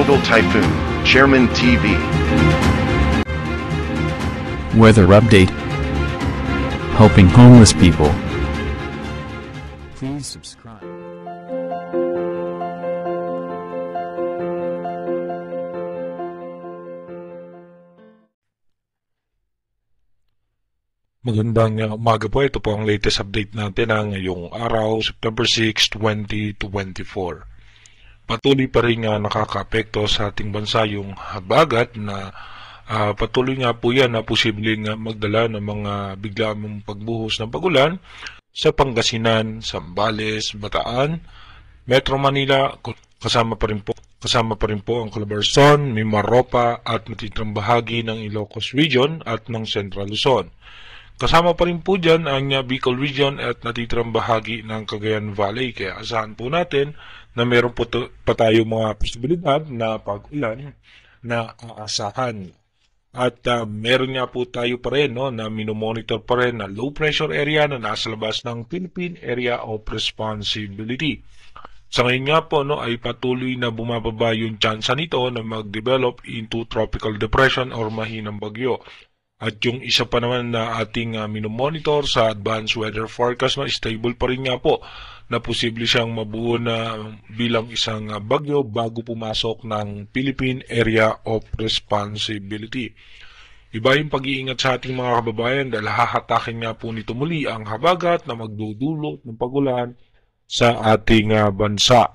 Tropical Typhoon, Chairman TV. Weather update. Helping homeless people. Please subscribe. Magandang umaga po. Ito po ang latest update natin ng ngayong araw, September 6, 2024. Patuloy pa rin nakakaapekto sa ating bansa yung habagat na patuloy nga po yan na posibleng magdala ng mga biglamang pagbuhos ng pagulan sa Pangasinan, Zambales, Bataan, Metro Manila, kasama pa rin po ang Calabarzon, Mimaropa at natitirang bahagi ng Ilocos Region at ng Central Luzon. Kasama pa rin po dyan ang Bicol Region at natitirang bahagi ng Cagayan Valley. Kaya asahan po natin na meron po pa tayo mga posibilidad na pag-ulan na aasahan. At meron nga po tayo pa rin na minomonitor pa rin na low pressure area na nasa labas ng Philippine Area of Responsibility. Sa ngayon nga po ay patuloy na bumababa yung tsansa nito na mag-develop into tropical depression or mahinang bagyo. At yung isa pa naman na ating minomonitor sa advanced weather forecast na stable pa rin nga po na posible siyang mabuo na bilang isang bagyo bago pumasok ng Philippine Area of Responsibility. Iba yung pag-iingat sa ating mga kababayan dahil hahatakin nga po nito muli ang habagat na magdudulot ng pagulan sa ating bansa.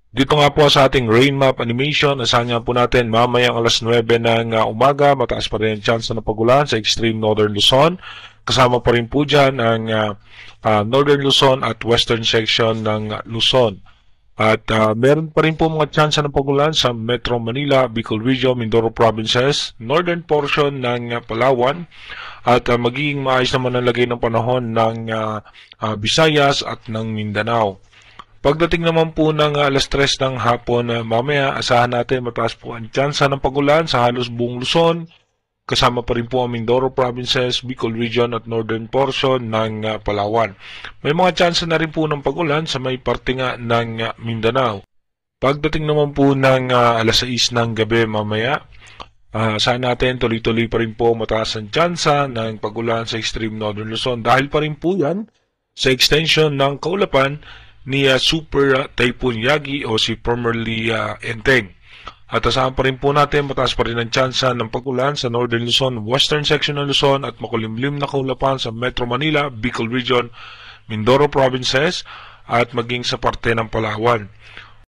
Dito nga po sa ating rain map animation, asahan nga po natin mamayang alas 9 ng umaga, mataas pa rin ang chance na pagulan sa extreme northern Luzon. Kasama pa rin po dyan ang northern Luzon at western section ng Luzon. At meron pa rin po mga chance ng pagulan sa Metro Manila, Bicol Region, Mindoro Provinces, northern portion ng Palawan, at magiging maayos naman ang lagay ng panahon ng Visayas at ng Mindanao. Pagdating naman po ng alas 3 ng hapon mamaya, asahan natin mataas po ang tsansa ng pagulan sa halos buong Luzon. Kasama pa rin po ang Mindoro Provinces, Bicol Region at northern portion ng Palawan. May mga tsansa na rin po ng pagulan sa may parte nga ng Mindanao. Pagdating naman po ng alas 6 ng gabi mamaya, asahan natin tuloy-tuloy pa rin po mataas ang tsansa ng pagulan sa extreme northern Luzon. Dahil pa rin po yan sa extension ng kaulapan ni Super Typhoon Yagi o si formerly Enteng. At asahan pa rin po natin mataas pa rin ang tsansa ng pagulan sa northern Luzon, western section ng Luzon at makulimlim na kaulapan sa Metro Manila, Bicol Region, Mindoro Provinces at maging sa parte ng Palawan.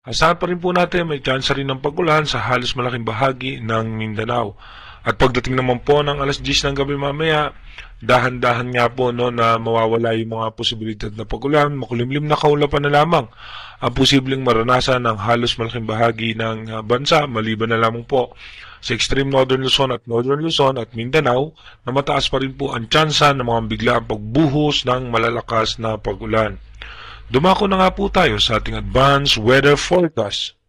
Asahan pa rin po natin may tsansa rin ng pagulan sa halos malaking bahagi ng Mindanao. At pagdating naman po ng alas 10 ng gabi mamaya, dahan-dahan nga po na mawawala yung mga posibilidad na pagulan, makulimlim na kaulapan na lamang ang posibleng maranasan ng halos malaking bahagi ng bansa, maliban na lamang po sa extreme northern Luzon at Mindanao na mataas pa rin po ang tsansa ng mga biglaang pagbuhos ng malalakas na pagulan. Dumako na nga po tayo sa ating advanced weather forecast.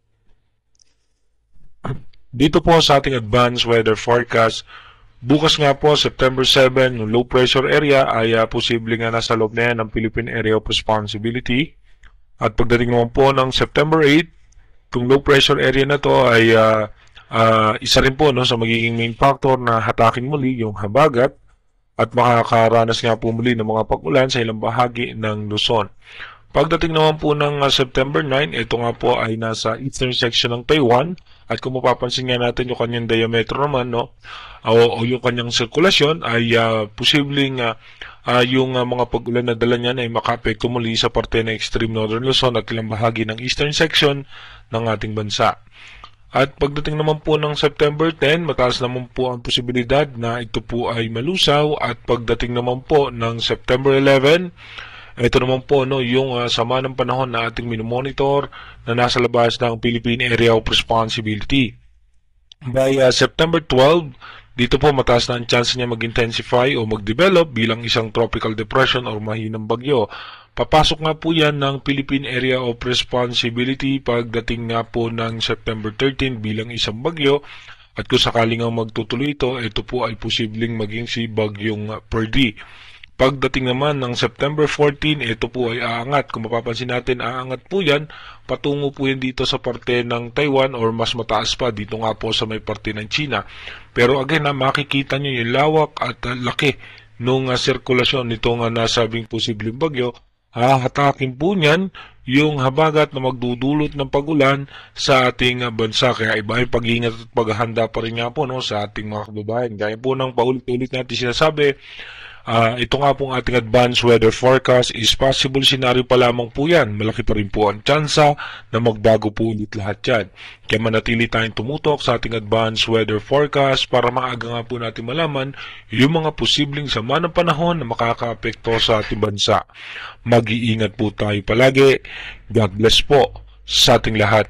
Dito po sa ating advanced weather forecast, bukas nga po, September 7, yung low pressure area ay posible nga nasa loob na yan ng Philippine Area of Responsibility. At pagdating naman po ng September 8, yung low pressure area na to ay isa rin po sa magiging main factor na hatakin muli yung habagat at makakaranas nga po muli ng mga pag-ulan sa ilang bahagi ng Luzon. Pagdating naman po ng September 9, ito nga po ay nasa eastern section ng Taiwan. At kung mapapansin nga natin yung kanyang diametro naman, o yung kanyang sirkulasyon, ay posibleng yung mga pag-ulan na dala niyan ay makaapekto muli sa parte ng extreme northern Luzon at ilang bahagi ng eastern section ng ating bansa. At pagdating naman po ng September 10, mataas naman po ang posibilidad na ito po ay malusaw. At pagdating naman po ng September 11, ito naman po yung sama ng panahon na ating minomonitor na nasa labas ng Philippine Area of Responsibility. By September 12, dito po mataas na ang chance niya mag-intensify o mag-develop bilang isang tropical depression o mahinang bagyo. Papasok nga po yan ng Philippine Area of Responsibility pagdating nga po ng September 13 bilang isang bagyo. At kung sakaling ang magtutuloy ito po ay posibleng maging si Bagyong Perdi. Pagdating naman ng September 14, ito po ay aangat. Kung mapapansin natin, aangat po yan. Patungo po yan dito sa parte ng Taiwan or mas mataas pa dito nga po sa may parte ng China. Pero again, makikita nyo yung lawak at laki nung sirkulasyon nitong nasabing posibleng bagyo. Hahatakin po niyan yung habagat na magdudulot ng pagulan sa ating bansa. Kaya iba yung pag-iingat at paghahanda pa rin nga po sa ating mga kababayan. Gaya po ng paulit-ulit natin sinasabi, ito nga pong ating advanced weather forecast is possible scenario pa lamang po yan. Malaki pa rin po ang tsansa na magbago po ulit lahat yan. Kaya manatili tayong tumutok sa ating advanced weather forecast para maaga nga po natin malaman yung mga posibleng sama ng panahon na makakaapekto sa ating bansa. Mag-iingat po tayo palagi. God bless po sa ating lahat.